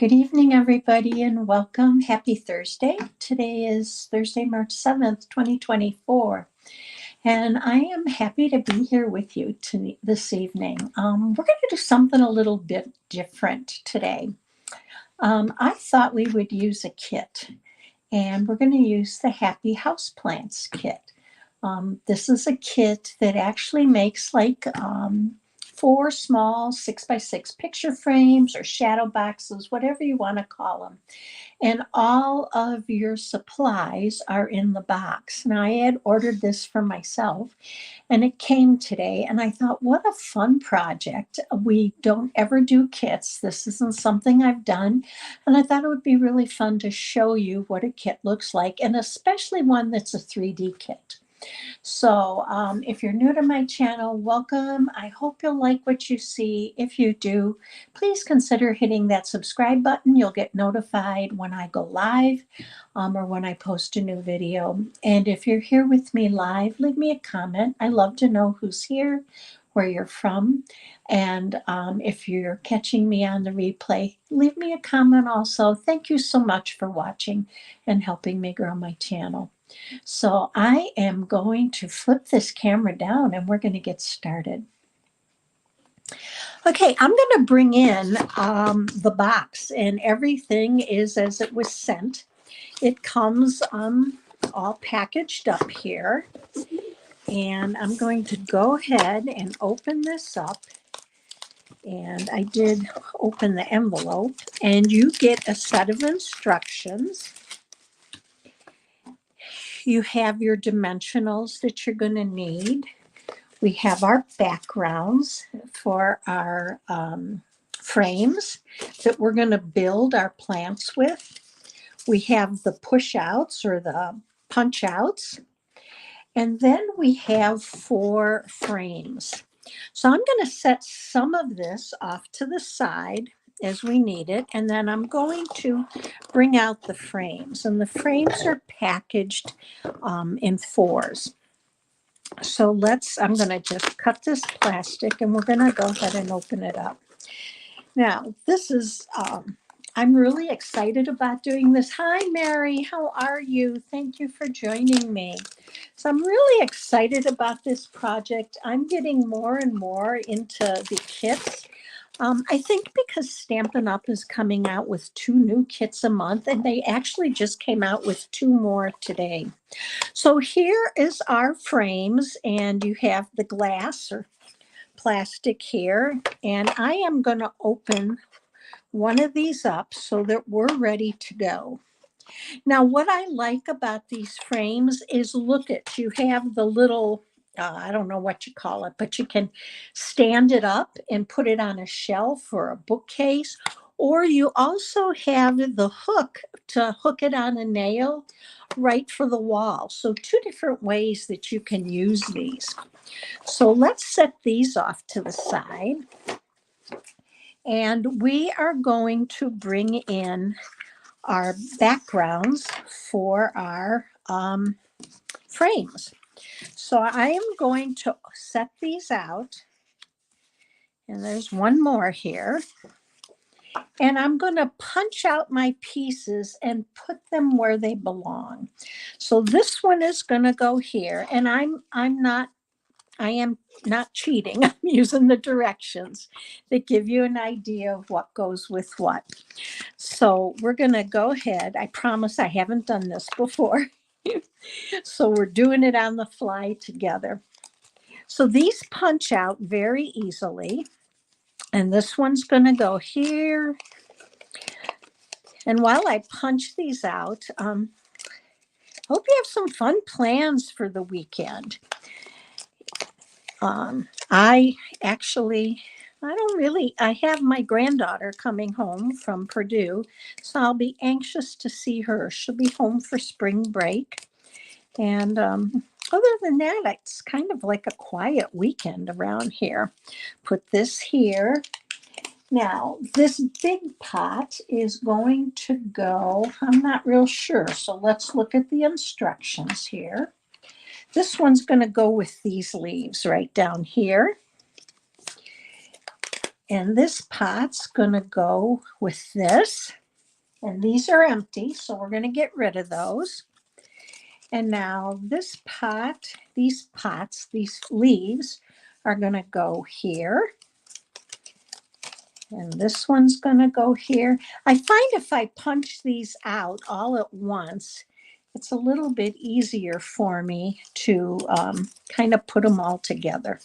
Good evening, everybody, and welcome. Happy Thursday. Today is Thursday, March 7th, 2024. And I am happy to be here with you this evening. We're going to do something a little bit different today. I thought we would use a kit, and we're going to use the Happy Houseplants Kit. This is a kit that actually makes like 4 small 6x6 picture frames or shadow boxes, whatever you want to call them. And all of your supplies are in the box. Now, I had ordered this for myself and it came today, and I thought, what a fun project. We don't ever do kits. This isn't something I've done. And I thought it would be really fun to show you what a kit looks like, and especially one that's a 3D kit. So if you're new to my channel, welcome. I hope you'll like what you see. If you do, please consider hitting that subscribe button. You'll get notified when I go live or when I post a new video. And if you're here with me live, leave me a comment. I love to know who's here, where you're from. And if you're catching me on the replay, leave me a comment also. Thank you so much for watching and helping me grow my channel. So I am going to flip this camera down and we're going to get started. Okay, I'm going to bring in the box, and everything is as it was sent. It comes all packaged up here, and I'm going to go ahead and open this up. And I did open the envelope, and you get a set of instructions. You have your dimensionals that you're going to need. We have our backgrounds for our frames that we're going to build our plants with. We have the push outs or the punch outs. And then we have 4 frames. So I'm going to set some of this off to the side as we need it, and then I'm going to bring out the frames, and the frames are packaged in 4s. So I'm going to just cut this plastic, and we're going to go ahead and open it up. Now, this is, I'm really excited about doing this. Hi, Mary, how are you? Thank you for joining me. So I'm really excited about this project. I'm getting more and more into the kits. I think because Stampin' Up is coming out with 2 new kits a month, and they actually just came out with 2 more today. So here is our frames, and you have the glass or plastic here, and I am going to open one of these up so that we're ready to go. Now, what I like about these frames is, look at, you have the little, I don't know what you call it, but you can stand it up and put it on a shelf or a bookcase, or you also have the hook to hook it on a nail right for the wall. So 2 different ways that you can use these. So let's set these off to the side. And we are going to bring in our backgrounds for our frames. So I am going to set these out, and there's one more here, and I'm going to punch out my pieces and put them where they belong. So this one is going to go here, and I am not cheating. I'm using the directions that give you an idea of what goes with what. So we're going to go ahead. I promise I haven't done this before. So we're doing it on the fly together. So these punch out very easily. And this one's going to go here. And while I punch these out, hope you have some fun plans for the weekend. I have my granddaughter coming home from Purdue, so I'll be anxious to see her. She'll be home for spring break. And other than that, it's kind of like a quiet weekend around here. Put this here. Now, this big pot is going to go, I'm not real sure, so let's look at the instructions here. This one's going to go with these leaves right down here. And this pot's going to go with this. And these are empty, so we're going to get rid of those. And now this pot, these leaves are going to go here. And this one's going to go here. I find if I punch these out all at once, it's a little bit easier for me to kind of put them all together.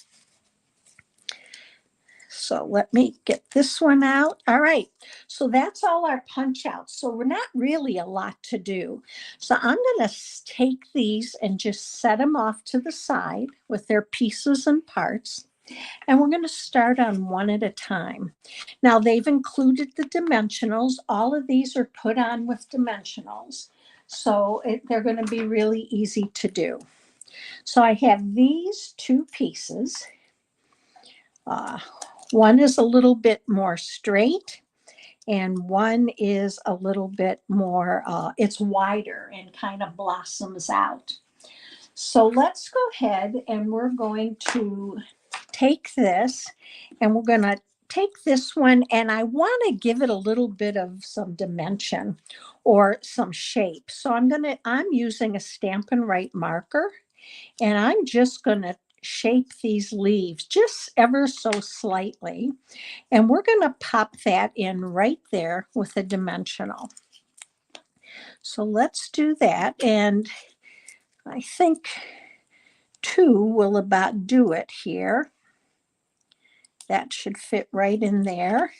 So let me get this one out. All right, so that's all our punch outs. So we're not really a lot to do. So I'm going to take these and just set them off to the side with their pieces and parts. And we're going to start on one at a time. Now they've included the dimensionals. All of these are put on with dimensionals. So they're going to be really easy to do. So I have these two pieces. One is a little bit more straight and one is a little bit more, it's wider and kind of blossoms out. So let's go ahead and we're going to take this and we're going to take this one, and I want to give it a little bit of some dimension or some shape. So I'm using a Stampin' Up marker, and I'm just going to shape these leaves just ever so slightly. And we're going to pop that in right there with a dimensional. So let's do that. And I think 2 will about do it here. That should fit right in there.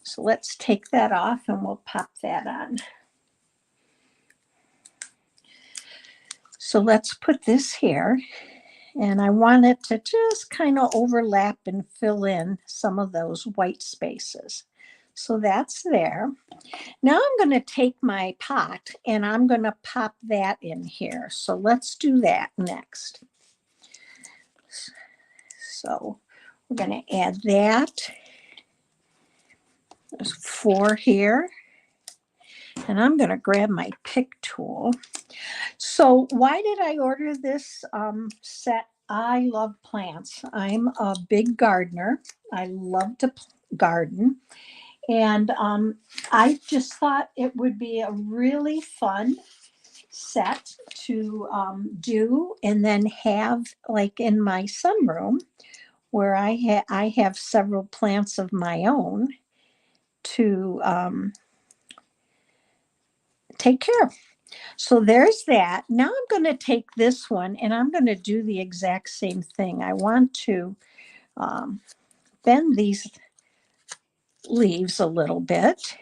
So let's take that off and we'll pop that on. So let's put this here. And I want it to just kind of overlap and fill in some of those white spaces. So that's there. Now I'm going to take my pot and I'm going to pop that in here. So let's do that next. So we're going to add that. There's 4 here. And I'm going to grab my pick tool. So why did I order this set? I love plants. I'm a big gardener. I love to garden. And I just thought it would be a really fun set to do and then have like in my sunroom where I have several plants of my own to take care of. So there's that. Now I'm going to take this one and I'm going to do the exact same thing. I want to bend these leaves a little bit.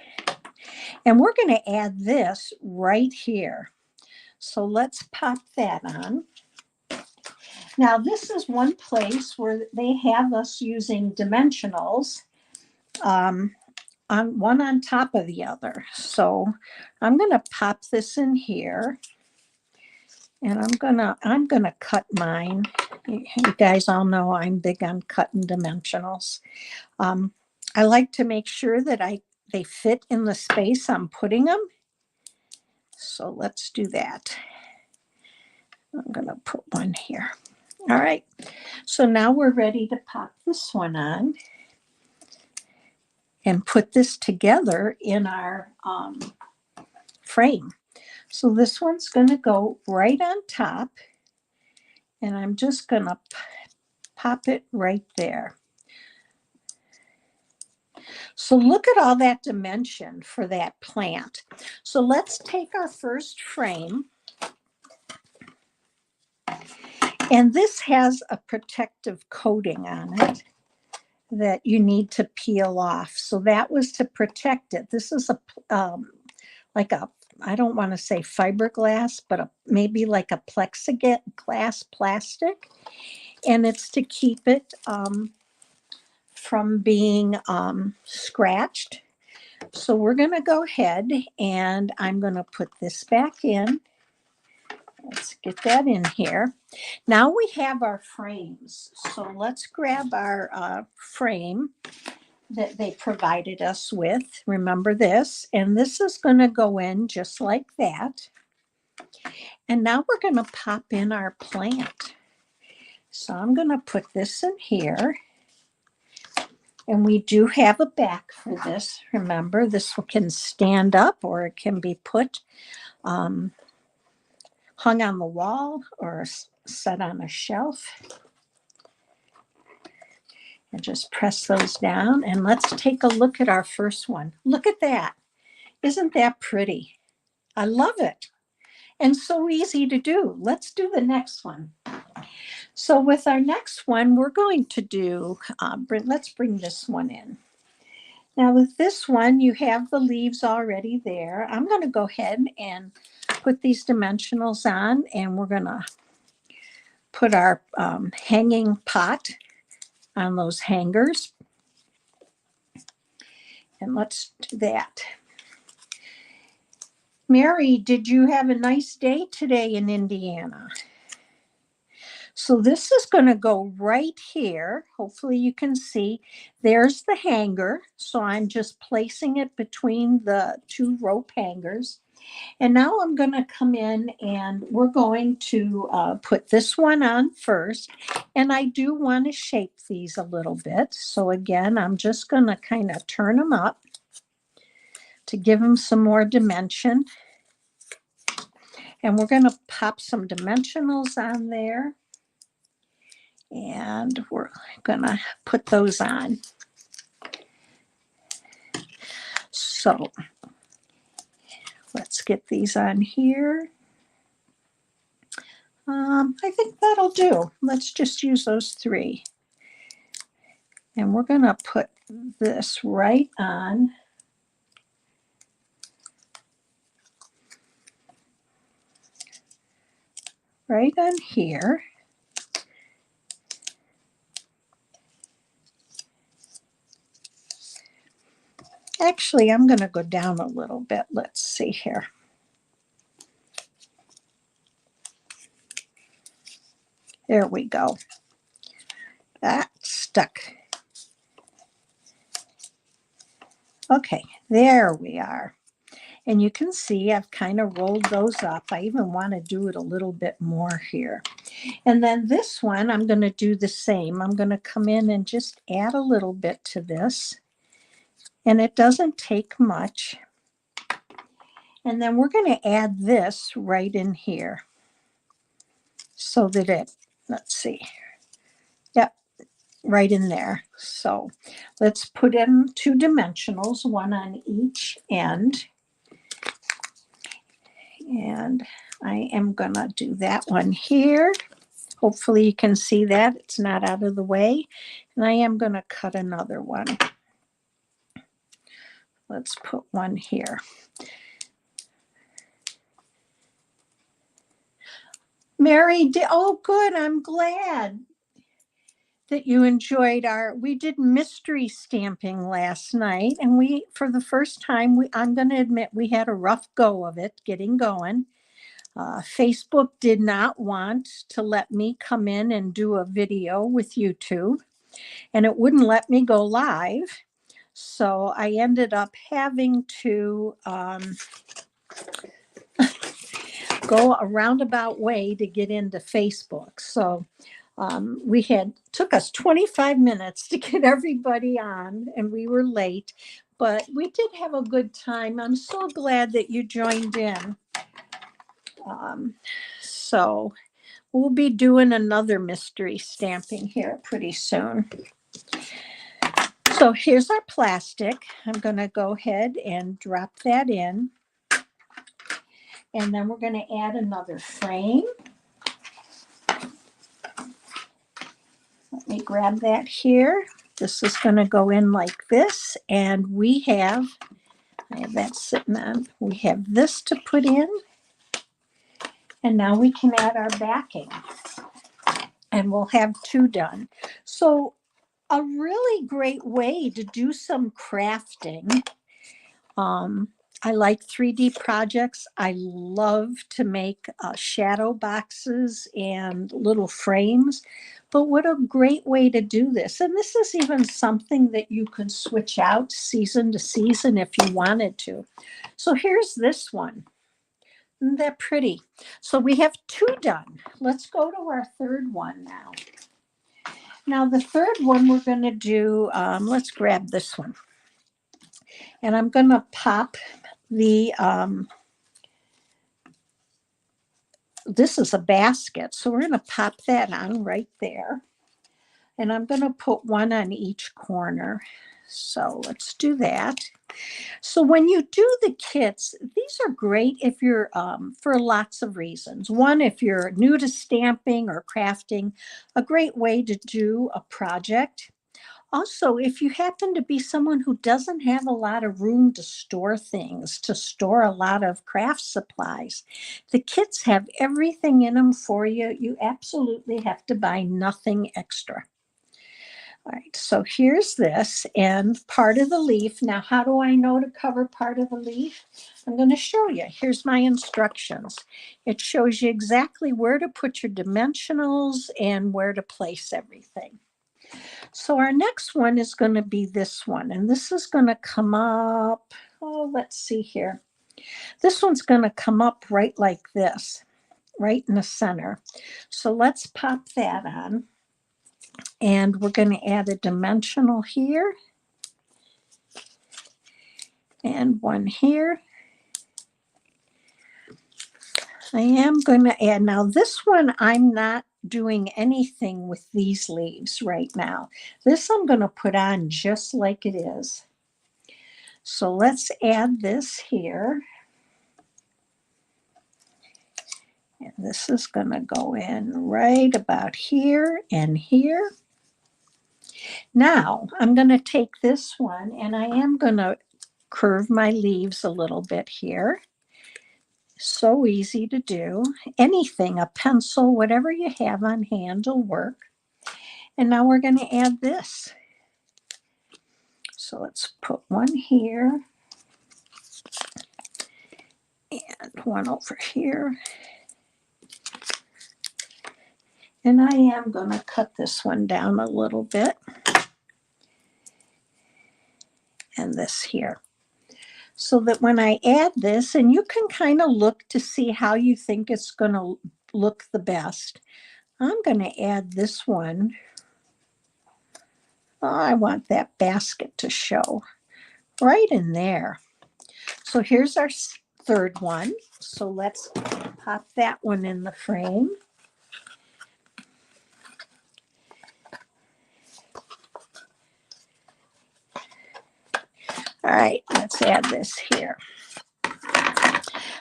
And we're going to add this right here. So let's pop that on. Now this is one place where they have us using dimensionals on one on top of the other. So I'm going to pop this in here. And I'm gonna cut mine. You guys all know I'm big on cutting dimensionals. I like to make sure that they fit in the space I'm putting them. So let's do that. I'm gonna put one here. All right. So now we're ready to pop this one on and put this together in our frame. So this one's going to go right on top, and I'm just going to pop it right there. So look at all that dimension for that plant. So let's take our first frame. And this has a protective coating on it that you need to peel off. So that was to protect it. This is like a, I don't want to say fiberglass, but maybe like a plexiglass plastic. And it's to keep it from being scratched. So we're going to go ahead and I'm going to put this back in. Let's get that in here. Now we have our frames. So let's grab our frame that they provided us with. Remember this. And this is going to go in just like that. And now we're going to pop in our plant. So I'm going to put this in here. And we do have a back for this. Remember, this can stand up or it can be put hung on the wall or set on a shelf. And just press those down. And let's take a look at our first one. Look at that. Isn't that pretty? I love it. And so easy to do. Let's do the next one. So with our next one, we're going to do, let's bring this one in. Now with this one, you have the leaves already there. I'm going to go ahead and put these dimensionals on, and we're going to put our hanging pot on those hangers. And let's do that. Mary, did you have a nice day today in Indiana? So this is going to go right here. Hopefully you can see there's the hanger. So I'm just placing it between the two rope hangers. And now I'm going to come in and we're going to put this one on first. And I do want to shape these a little bit. So again, I'm just going to kind of turn them up to give them some more dimension. And we're going to pop some dimensionals on there. And we're going to put those on. So let's get these on here. I think that'll do. Let's just use those three. And we're going to put this right on. Right on here. Actually, I'm going to go down a little bit. Let's see here. There we go. That stuck. Okay, there we are. And you can see I've kind of rolled those up. I even want to do it a little bit more here. And then this one, I'm going to do the same. I'm going to come in and just add a little bit to this. And it doesn't take much. And then we're going to add this right in here so that it, let's see. Yep, right in there. So let's put in two dimensionals, one on each end. And I am going to do that one here. Hopefully you can see that. It's not out of the way. And I am going to cut another one. Let's put one here. Mary, oh good, I'm glad that you enjoyed we did mystery stamping last night. And for the first time, I'm going to admit we had a rough go of it getting going. Facebook did not want to let me come in and do a video with YouTube, and it wouldn't let me go live. So I ended up having to go a roundabout way to get into Facebook. So took us 25 minutes to get everybody on, and we were late, but we did have a good time. I'm so glad that you joined in. So we'll be doing another mystery stamping here pretty soon. So here's our plastic. I'm going to go ahead and drop that in. And then we're going to add another frame. Let me grab that here. This is going to go in like this. And I have that sitting on. We have this to put in. And now we can add our backing. And we'll have two done. So a really great way to do some crafting. I like 3D projects. I love to make shadow boxes and little frames, but what a great way to do this. And this is even something that you can switch out season to season if you wanted to. So here's this one. Isn't that pretty? So we have two done. Let's go to our third one now. Now the third one we're going to do, let's grab this one. And I'm going to pop the, this is a basket. So we're going to pop that on right there. And I'm going to put one on each corner. So let's do that. So when you do the kits, these are great if you're, for lots of reasons. One, if you're new to stamping or crafting, a great way to do a project. Also, if you happen to be someone who doesn't have a lot of room to store things, to store a lot of craft supplies, the kits have everything in them for you. You absolutely have to buy nothing extra. All right, so here's this and part of the leaf. Now, how do I know to cover part of the leaf? I'm going to show you. Here's my instructions. It shows you exactly where to put your dimensionals and where to place everything. So our next one is going to be this one, and this is going to come up, oh, let's see here. This one's going to come up right like this, right in the center. So let's pop that on. And we're going to add a dimensional here and one here. I am going to add, now this one, I'm not doing anything with these leaves right now. This I'm going to put on just like it is. So let's add this here. And this is going to go in right about here and here. Now I'm going to take this one and I am going to curve my leaves a little bit here. So easy to do. Anything, a pencil, whatever you have on hand will work. And now we're going to add this. So let's put one here and one over here. And I am going to cut this one down a little bit. And this here. So that when I add this, and you can kind of look to see how you think it's going to look the best. I'm going to add this one. Oh, I want that basket to show right in there. So here's our third one. So let's pop that one in the frame. All right, let's add this here.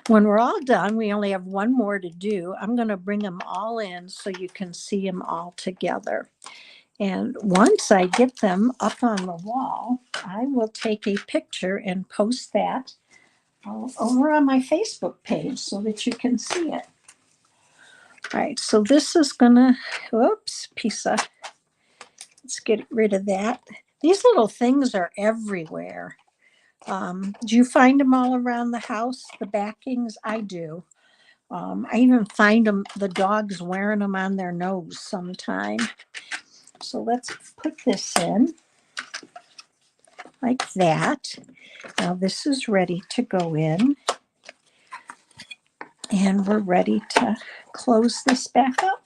When we're all done, we only have one more to do. I'm going to bring them all in so you can see them all together. And once I get them up on the wall, I will take a picture and post that over on my Facebook page so that you can see it. All right, so this is going to, oops, piece of, let's get rid of that. These little things are everywhere. Do you find them all around the house, the backings? I do. I even find them, the dogs wearing them on their nose sometime. So let's put this in like that. Now this is ready to go in. And we're ready to close this back up.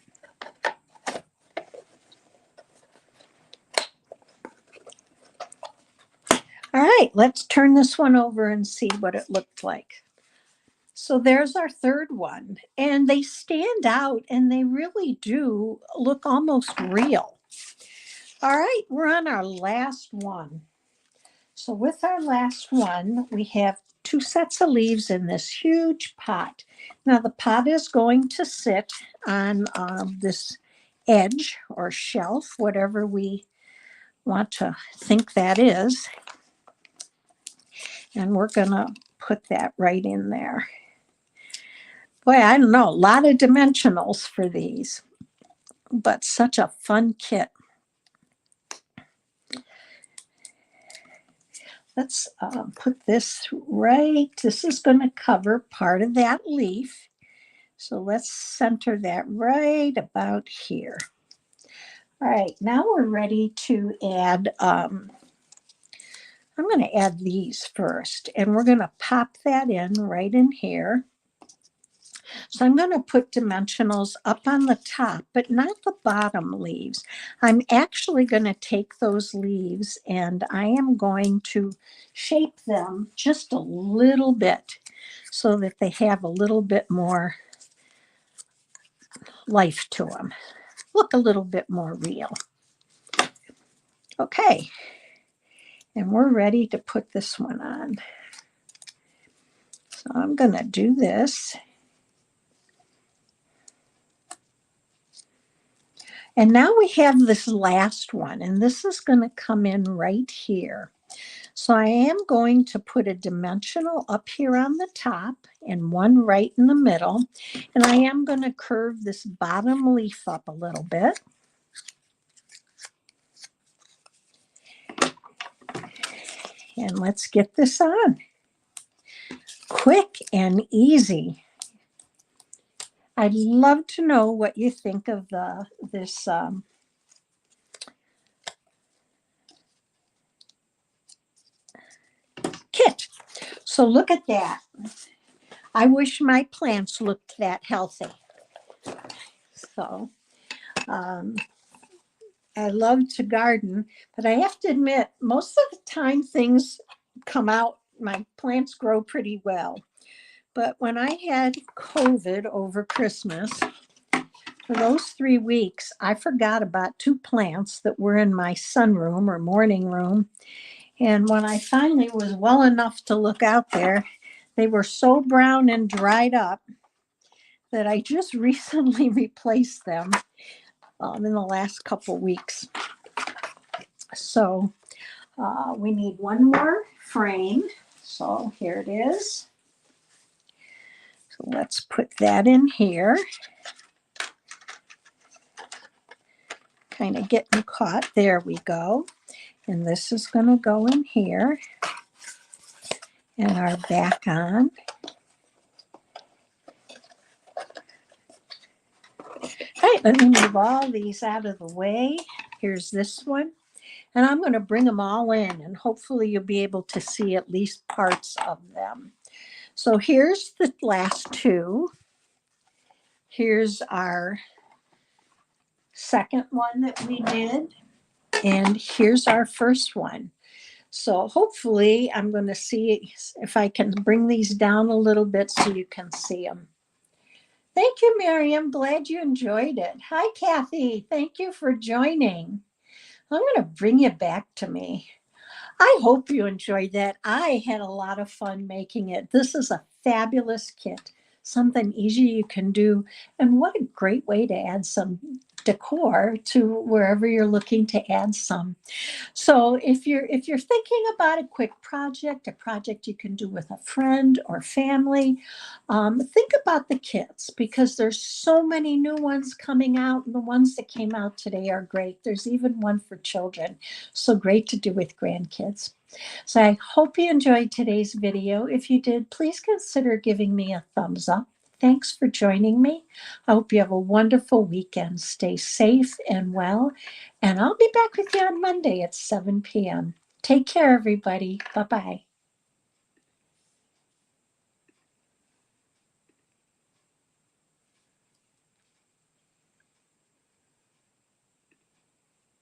All right, let's turn this one over and see what it looked like. So there's our third one, and they stand out and they really do look almost real. All right, we're on our last one. So with our last one, we have 2 sets of leaves in this huge pot. Now the pot is going to sit on this edge or shelf, whatever we want to think that is. And we're going to put that right in there. Boy, I don't know, a lot of dimensionals for these, but such a fun kit. Let's put this right, this is going to cover part of that leaf. So let's center that right about here. All right, now we're ready to add, I'm going to add these first, and we're going to pop that in right in here. So I'm going to put dimensionals up on the top, but not the bottom leaves. I'm actually going to take those leaves and I am going to shape them just a little bit so that they have a little bit more life to them. Look a little bit more real. Okay, and we're ready to put this one on. So I'm going to do this. And now we have this last one, and this is going to come in right here. So I am going to put a dimensional up here on the top and one right in the middle. And I am going to curve this bottom leaf up a little bit. And let's get this on. Quick and easy. I'd love to know what you think of this kit. So look at that. I wish my plants looked that healthy. So I love to garden, but I have to admit, most of the time things come out, my plants grow pretty well. But when I had COVID over Christmas, for those 3 weeks, I forgot about 2 plants that were in my sunroom or morning room. And when I finally was well enough to look out there, they were so brown and dried up that I just recently replaced them in the last couple weeks. So we need one more frame. So here it is. So let's put that in here. Kind of getting caught. There we go. And this is going to go in here. And our back on. All right, let me move all these out of the way. Here's this one. And I'm going to bring them all in, and hopefully you'll be able to see at least parts of them. So here's the last 2. Here's our second one that we did. And here's our first one. So hopefully I'm going to see if I can bring these down a little bit so you can see them. Thank you, Miriam. Glad you enjoyed it. Hi, Kathi. Thank you for joining. I'm going to bring you back to me. I hope you enjoyed that. I had a lot of fun making it. This is a fabulous kit, something easy you can do. And what a great way to add some decor to wherever you're looking to add some. So if you're thinking about a quick project, a project you can do with a friend or family, think about the kits, because there's so many new ones coming out, and the ones that came out today are great. There's even one for children, so great to do with grandkids. So I hope you enjoyed today's video. If you did, please consider giving me a thumbs up. Thanks for joining me. I hope you have a wonderful weekend. Stay safe and well, and I'll be back with you on Monday at 7 p.m. Take care, everybody. Bye-bye.